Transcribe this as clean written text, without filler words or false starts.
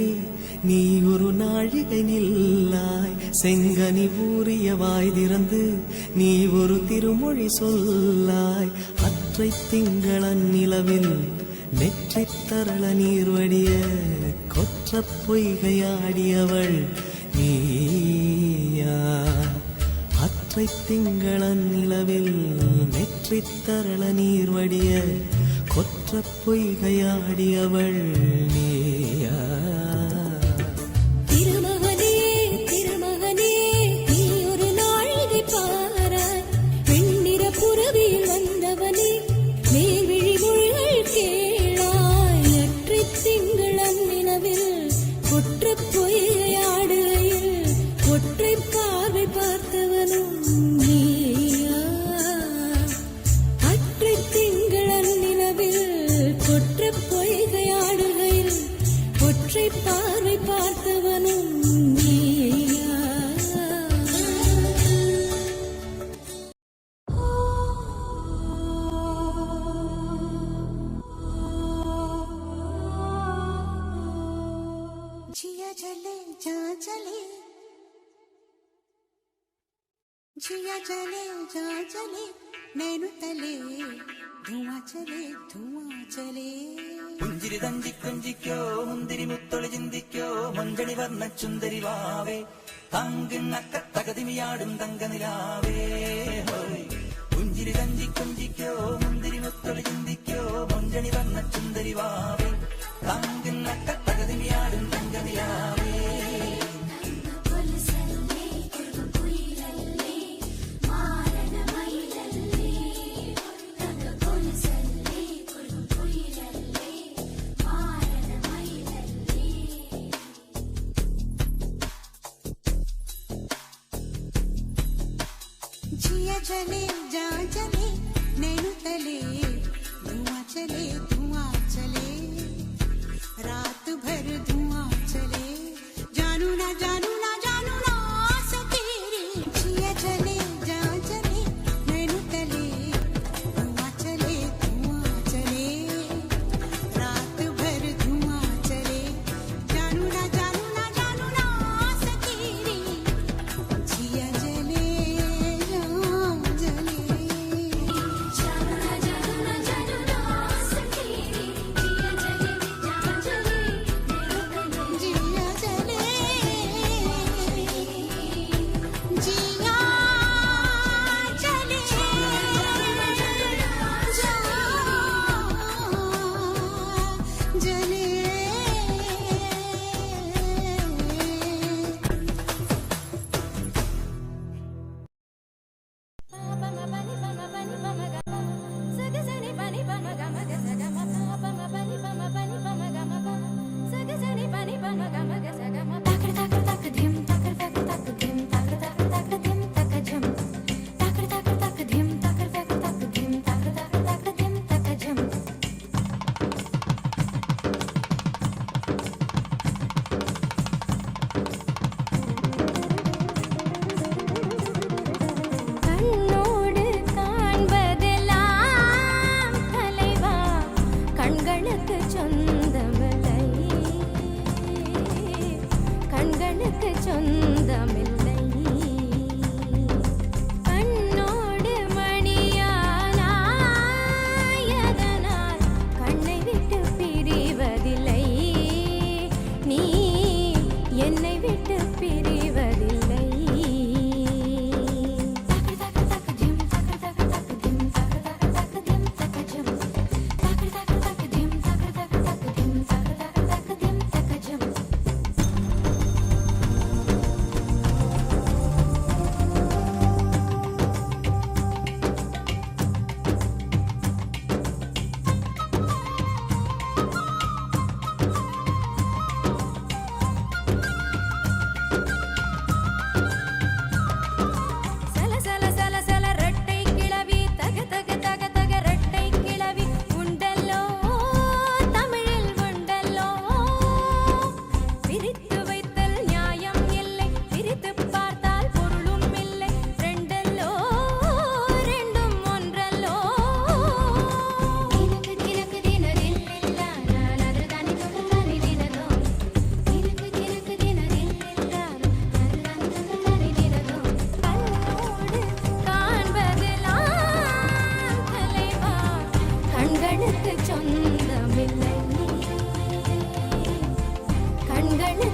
அழகே நீ ஒரு நாழிகை நில்லாய், செங்கனி ஊறிய வாய் திறந்து நீ ஒரு திருமொழி சொல்லாய். அற்றை திங்களன் நிலவில் நெற்றி தரள நீர் வடிய கொற்ற பொய்கையாடியவள் நீயா. அற்றை திங்களன் நிலவில் நெற்றி தரள நீர் வடிய கொற்ற பொய்கையாடியவள் நீயா. जिया चले जा चले नैनु तले धुआं चले പുഞ്ചിരി തഞ്ചിക്കൊഞ്ചിക്കോ മുന്തിരി മുത്തൊളി ചിന്തിക്കോ മഞ്ചണി വർണ്ണ ചുന്ദരി വാവേ തങ്കിണ്ണക്ക തകതിമിയാടും തങ്കനിലാവേ. പുഞ്ചിരി തഞ്ചിക്കൊഞ്ചിക്കോ മുന്തിരി മുത്തൊളി ചിന്തിക്കോ മഞ്ചണി വർണ്ണ ചുന്ദരി വാവേ തങ്കിണ്ണക്ക തകതിമിയാടും തങ്കനിലാവേ. जिया चले जा चले नैनु तले धुआं चले रात भर धुआं चले जानू ना सकेरी. जिया चले जा चले नैनु तले धुआं चले रात भर धुआं चले जानू ना सकेरी. जिया जले கண்கள்